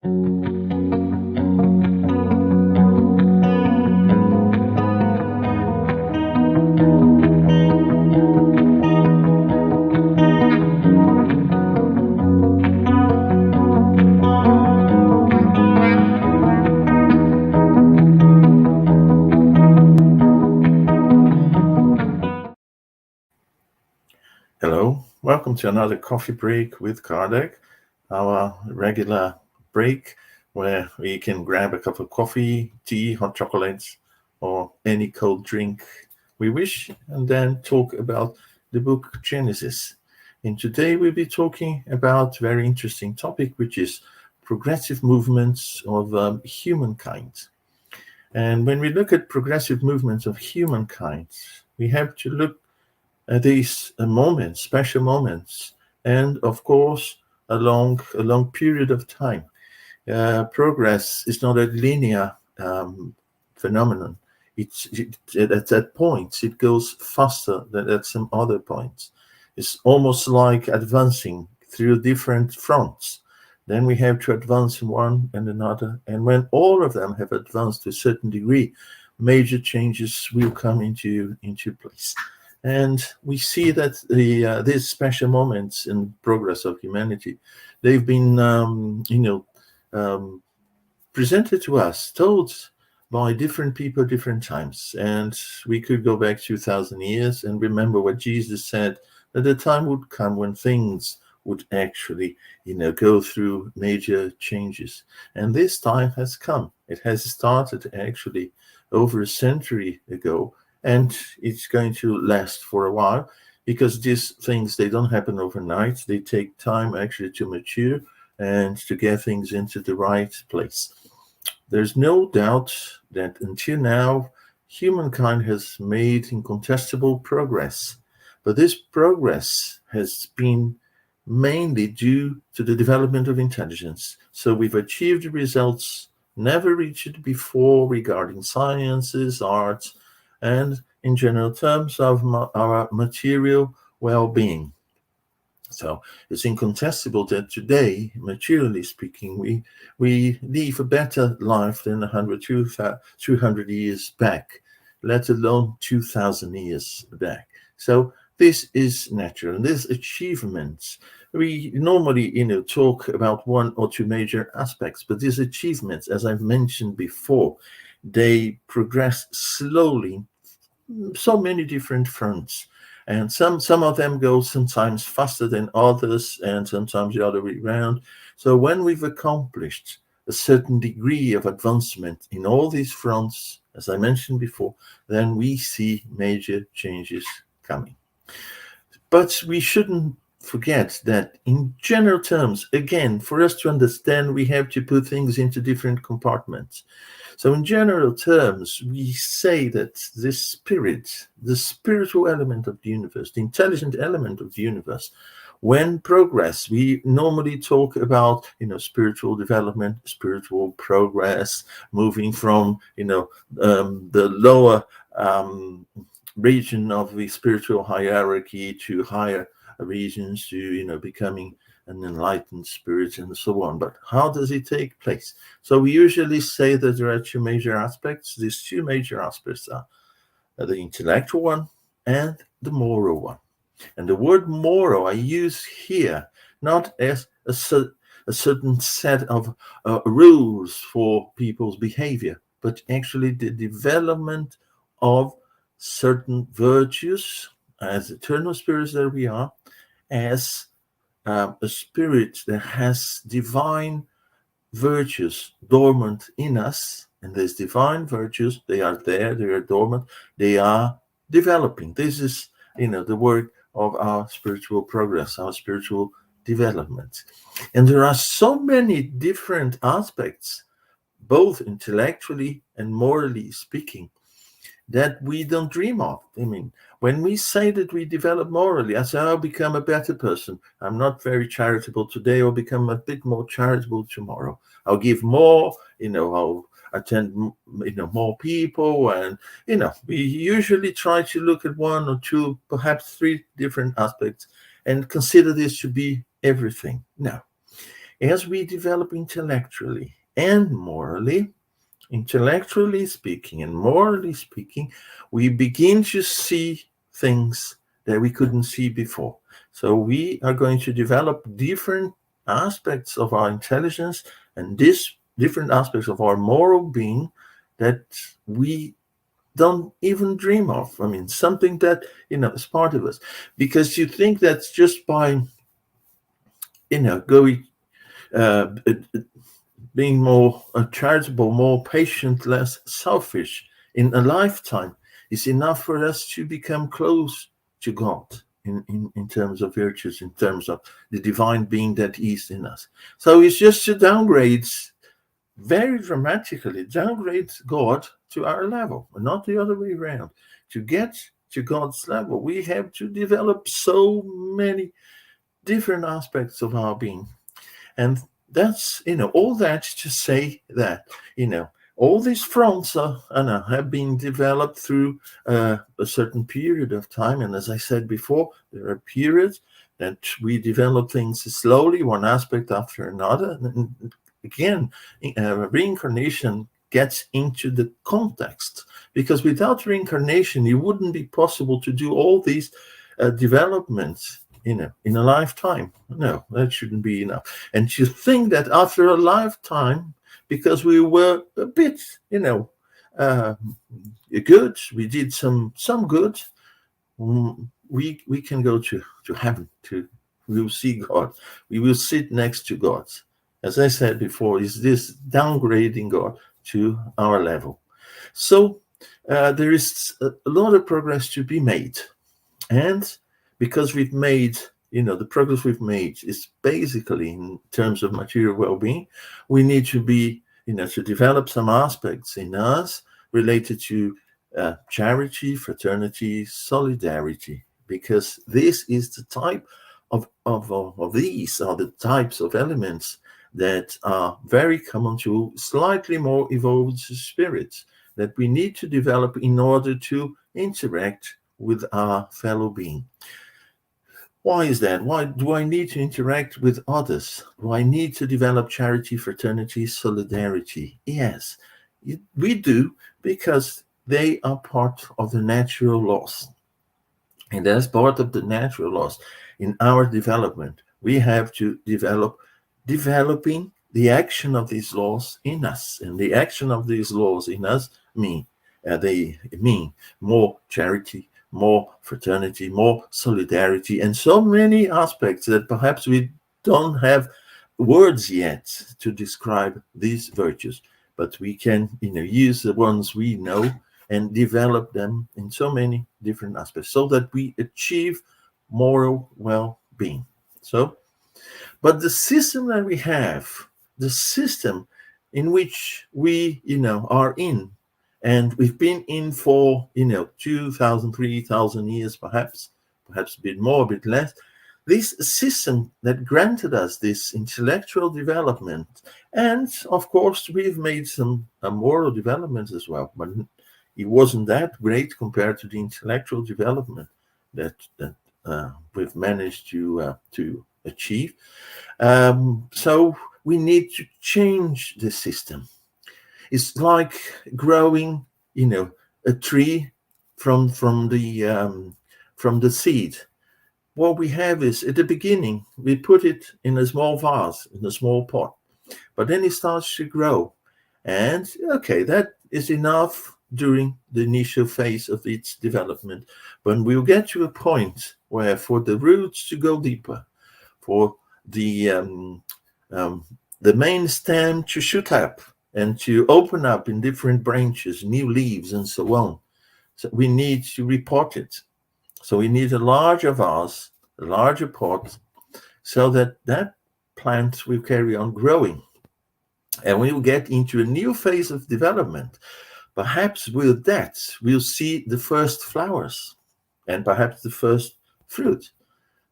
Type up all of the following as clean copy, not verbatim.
Hello, welcome to another coffee break with Kardec, our regular break where we can grab a cup of coffee, tea, hot chocolates, or any cold drink we wish, and then talk about the book Genesis. And today we'll be talking about a very interesting topic, which is progressive movements of humankind. And when we look at progressive movements of humankind, we have to look these moments, special moments, and of course, a long period of time. Progress is not a linear phenomenon. At that point, it goes faster than at some other points. It's almost like advancing through different fronts. Then we have to advance in one and another. And when all of them have advanced to a certain degree, major changes will come into place. And we see that these special moments in progress of humanity, they've been, presented to us, told by different people, different times. And we could go back 2,000 years and remember what Jesus said, that the time would come when things would actually, go through major changes. And this time has come. It has started actually over a century ago. And it's going to last for a while because these things, they don't happen overnight. They take time actually to mature and to get things into the right place. There's no doubt that until now, humankind has made incontestable progress. But this progress has been mainly due to the development of intelligence. So we've achieved results never reached before regarding sciences, arts, and in general terms of our material well-being. So it's incontestable that today, materially speaking, we live a better life than 100, 200 years back, let alone 2,000 years back. So this is natural. And these achievements, we normally, talk about one or two major aspects, but these achievements, as I've mentioned before, they progress slowly, so many different fronts, and some of them go sometimes faster than others, and sometimes the other way around. So when we've accomplished a certain degree of advancement in all these fronts, as I mentioned before, then we see major changes coming. But we shouldn't forget that in general terms, again, for us to understand, we have to put things into different compartments. So in general terms, we say that the spiritual element of the universe, the intelligent element of the universe, when progress, we normally talk about, spiritual development, spiritual progress, moving from, the lower region of the spiritual hierarchy to higher regions, to, becoming an enlightened spirit and so on. But how does it take place? So we usually say that there are two major aspects. These two major aspects are the intellectual one and the moral one. And the word moral I use here not as a certain set of rules for people's behavior, but actually the development of certain virtues as eternal spirits that we are, as a spirit that has divine virtues dormant in us. And these divine virtues, they are there, they are dormant, they are developing. This is, the work of our spiritual progress, our spiritual development. And there are so many different aspects, both intellectually and morally speaking, that we don't dream of. I mean, when we say that we develop morally, I say, I'll become a better person. I'm not very charitable today. I'll become a bit more charitable tomorrow. I'll give more, I'll attend, more people. And, we usually try to look at one or two, perhaps three different aspects and consider this to be everything. Now, as we develop intellectually and morally, intellectually speaking and morally speaking, we begin to see things that we couldn't see before. So we are going to develop different aspects of our intelligence and these different aspects of our moral being that we don't even dream of. I mean, something that, is part of us. Because you think that's just by, going, being more charitable, more patient, less selfish in a lifetime is enough for us to become close to God in terms of virtues, in terms of the divine being that is in us. So it's just to downgrade, very dramatically downgrade God to our level, and not the other way around. To get to God's level, we have to develop so many different aspects of our being. And that's, all that to say that, all these fronts have been developed through a certain period of time. And as I said before, there are periods that we develop things slowly, one aspect after another. And again, reincarnation gets into the context, because without reincarnation, it wouldn't be possible to do all these developments in a lifetime. No, that shouldn't be enough. And to think that after a lifetime, because we were a bit, good, we did some good, we can go to heaven. We will see God. We will sit next to God. As I said before, is this downgrading God to our level. So there is a lot of progress to be made. And because we've made, the progress we've made is basically in terms of material well-being, we need to be, to develop some aspects in us related to charity, fraternity, solidarity, because this is the type of these are the types of elements that are very common to slightly more evolved spirits that we need to develop in order to interact with our fellow being. Why is that? Why do I need to interact with others? Do I need to develop charity, fraternity, solidarity? Yes, we do, because they are part of the natural laws. And as part of the natural laws in our development, we have to developing the action of these laws in us. And the action of these laws in us they mean more charity, more fraternity, more solidarity, and so many aspects that perhaps we don't have words yet to describe these virtues, but we can use the ones we know and develop them in so many different aspects so that we achieve moral well-being. But the system that we have, the system in which we are in, and we've been in for 2,000, 3,000 years, perhaps a bit more, a bit less. This system that granted us this intellectual development, and of course we've made some moral developments as well, but it wasn't that great compared to the intellectual development that we've managed to achieve. So we need to change the system. It's like growing, a tree from the seed. What we have is, at the beginning, we put it in a small vase, in a small pot, but then it starts to grow. And okay, that is enough during the initial phase of its development. But we'll get to a point where, for the roots to go deeper, for the main stem to shoot up and to open up in different branches, new leaves, and so on. So we need to repot it. So we need a larger vase, a larger pot, so that plant will carry on growing. And we will get into a new phase of development. Perhaps with that, we'll see the first flowers and perhaps the first fruit.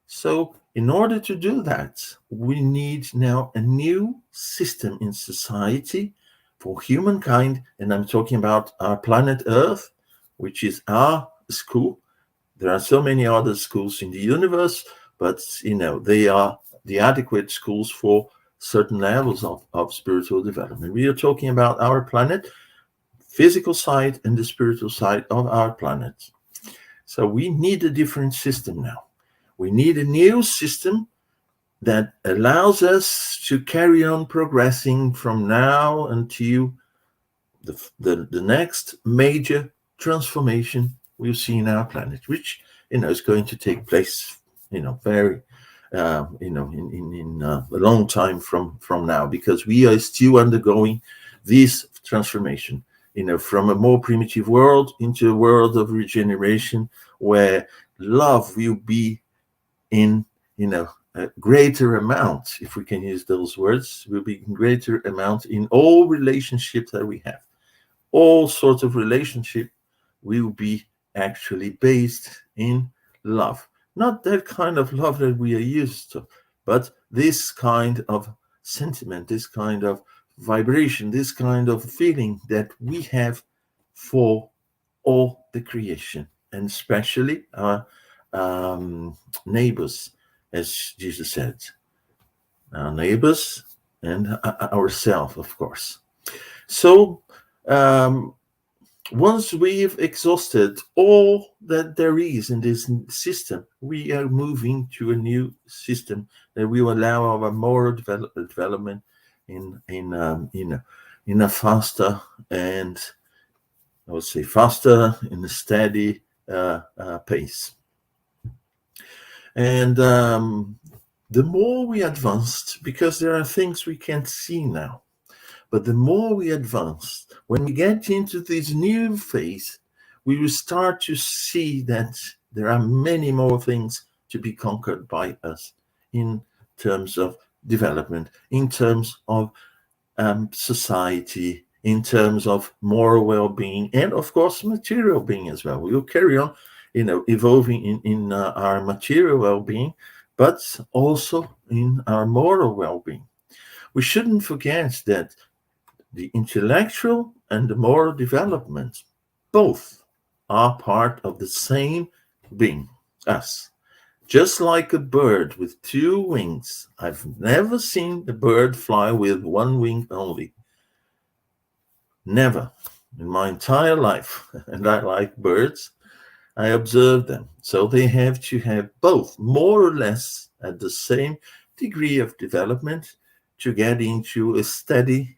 So in order to do that, we need now a new system in society for humankind. And I'm talking about our planet Earth, which is our school. There are so many other schools in the universe, but they are the adequate schools for certain levels of spiritual development. We are talking about our planet, physical side and the spiritual side of our planet. So we need a different system now. We need a new system that allows us to carry on progressing from now until the next major transformation we'll see in our planet, which is going to take place, very, in a long time from now, because we are still undergoing this transformation, from a more primitive world into a world of regeneration, where love will be in, a greater amount, if we can use those words, will be in greater amount in all relationships that we have. All sorts of relationship will be actually based in love. Not that kind of love that we are used to, but this kind of sentiment, this kind of vibration, this kind of feeling that we have for all the creation, and especially our neighbors, as Jesus said, our neighbors and ourselves, of course. So once we've exhausted all that there is in this system, we are moving to a new system that will allow our moral development in a faster, and I would say faster, in a steady pace. And the more we advanced, because there are things we can't see now, but the more we advance, when we get into this new phase, we will start to see that there are many more things to be conquered by us in terms of development, in terms of society, in terms of moral well-being, and of course material being as well. We will carry on, evolving in our material well-being, but also in our moral well-being. We shouldn't forget that the intellectual and the moral development both are part of the same being, us. Just like a bird with two wings. I've never seen a bird fly with one wing only. Never in my entire life. And I like birds. I observe them. So they have to have both, more or less at the same degree of development, to get into a steady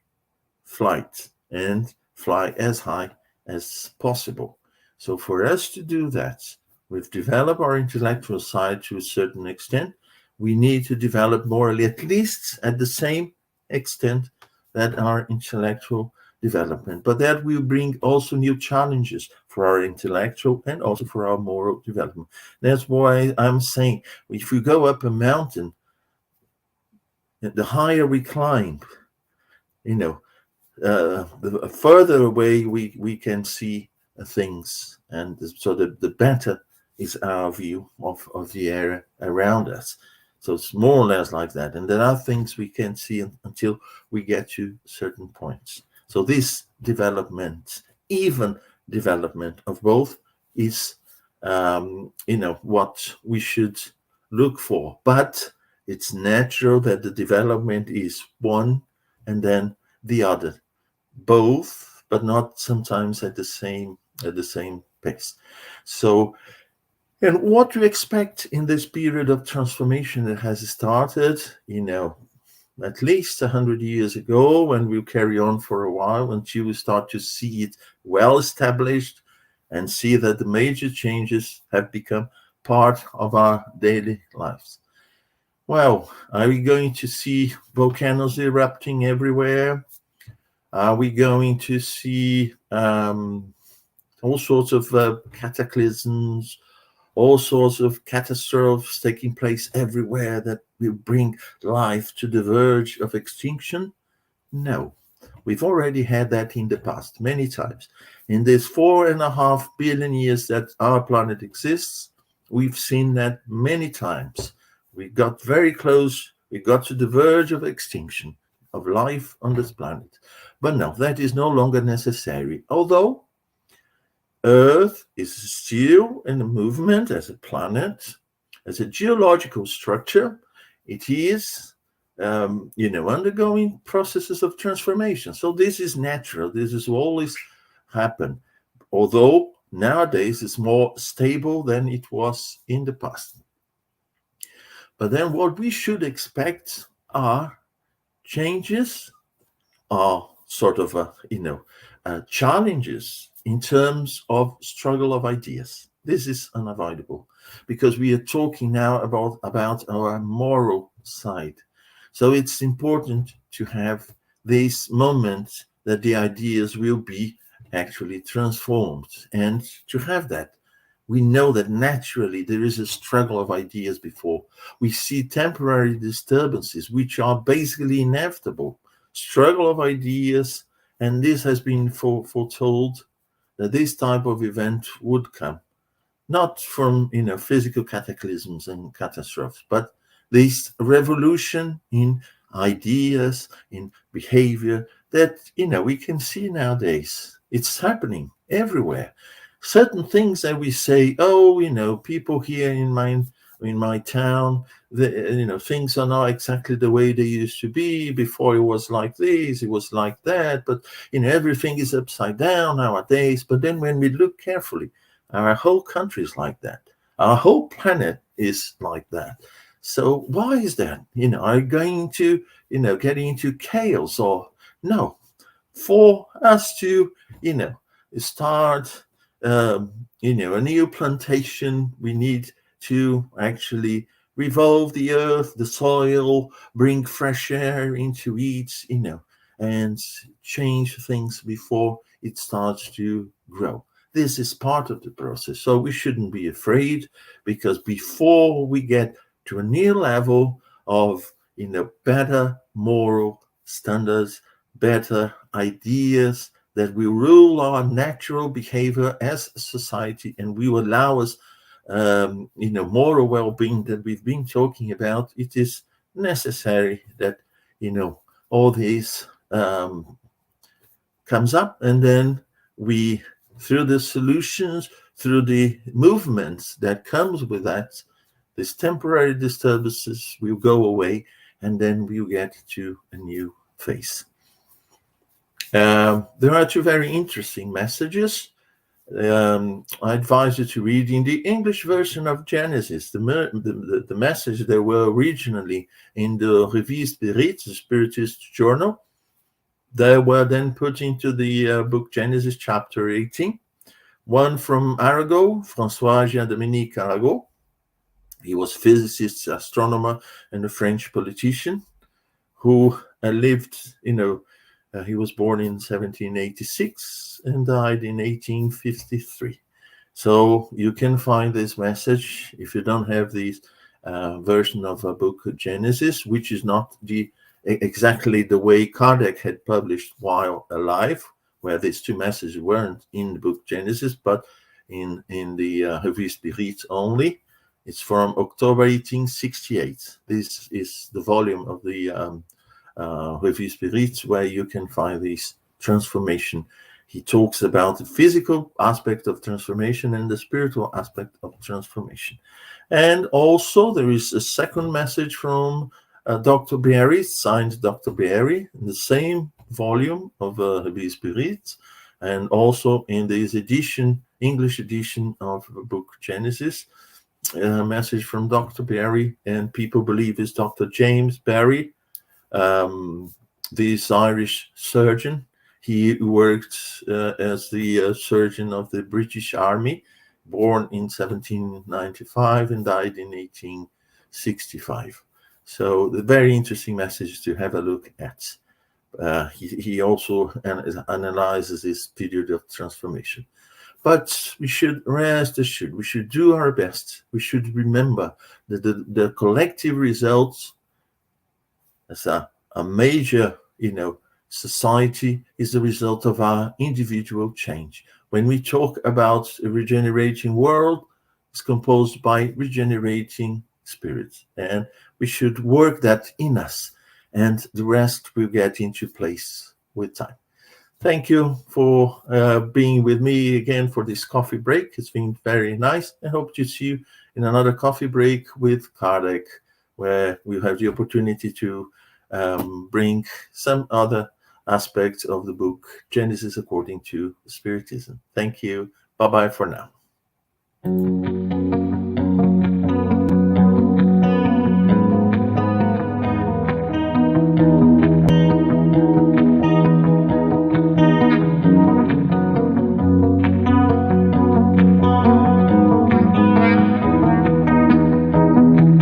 flight and fly as high as possible. So for us to do that, we've developed our intellectual side to a certain extent. We need to develop morally, at least at the same extent that our intellectual development. But that will bring also new challenges for our intellectual and also for our moral development. That's why I'm saying, if we go up a mountain, the higher we climb, the further away we can see things, and so the better is our view of the area around us. So it's more or less like that. And there are things we can't see until we get to certain points. So this development, even development of both, is what we should look for. But it's natural that the development is one and then the other. Both, but not sometimes at the same pace. So, and what to expect in this period of transformation that has started, at least 100 years ago, and will carry on for a while until we start to see it well established and see that the major changes have become part of our daily lives. Well, are we going to see volcanoes erupting everywhere? Are we going to see all sorts of cataclysms, all sorts of catastrophes taking place everywhere that will bring life to the verge of extinction? No. We've already had that in the past many times. In these 4.5 billion years that our planet exists, we've seen that many times. We got very close. We got to the verge of extinction of life on this planet. But no, that is no longer necessary. Although Earth is still in a movement as a planet, as a geological structure, it is undergoing processes of transformation. So this is natural. This is always happen. Although nowadays it's more stable than it was in the past. But then what we should expect are changes, are sort of challenges in terms of struggle of ideas. This is unavoidable because we are talking now about our moral side. So it's important to have this moment that the ideas will be actually transformed. And to have that, we know that naturally there is a struggle of ideas before. We see temporary disturbances, which are basically inevitable. Struggle of ideas, and this has been foretold that this type of event would come, not from physical cataclysms and catastrophes, but this revolution in ideas, in behavior that we can see nowadays. It's happening everywhere. Certain things that we say, people here in my town, things are not exactly the way they used to be. Before it was like this, it was like that, but everything is upside down nowadays. But then when we look carefully, our whole country is like that. Our whole planet is like that. So why is that? Are you going to get into chaos or no? For us to start a new plantation, we need to actually revolve the earth, the soil, bring fresh air into it, and change things before it starts to grow. This is part of the process. So we shouldn't be afraid, because before we get to a new level of better moral standards, better ideas that will rule our natural behavior as a society, and will allow us moral well-being that we've been talking about, it is necessary that all this comes up, and then we, through the solutions, through the movements that comes with that, these temporary disturbances will go away, and then we'll get to a new phase. There are two very interesting messages. I advise you to read in the English version of Genesis, the message that were originally in the Revue Spirit, the Spiritist journal. They were then put into the book Genesis chapter 18. One from Arago, François Dominique Arago. He was physicist, astronomer, and a French politician who lived, he was born in 1786 and died in 1853. So you can find this message if you don't have this version of a book Genesis, which is not exactly the way Kardec had published while alive, where these two messages weren't in the book Genesis, but in the Revue Spirit only. It's from October 1868. This is the volume of the Revue Spirit, where you can find this transformation. He talks about the physical aspect of transformation and the spiritual aspect of transformation. And also there is a second message from Dr. Berry, signed Dr. Berry, in the same volume of Revue Spirit, and also in this edition, English edition of the book Genesis, a message from Dr. Berry, and people believe it's Dr. James Berry, this Irish surgeon. He worked as the surgeon of the British Army, born in 1795 and died in 1865. So the very interesting message to have a look at. He also analyzes this period of transformation. But we should rest assured, we should do our best. We should remember that the collective results as a major, society is the result of our individual change. When we talk about a regenerating world, it's composed by regenerating spirits, and we should work that in us, and the rest will get into place with time. Thank you for being with me again for this coffee break. It's been very nice. I hope to see you in another coffee break with Kardec, where we'll have the opportunity to bring some other aspects of the book Genesis according to Spiritism. Thank you. Bye-bye for now.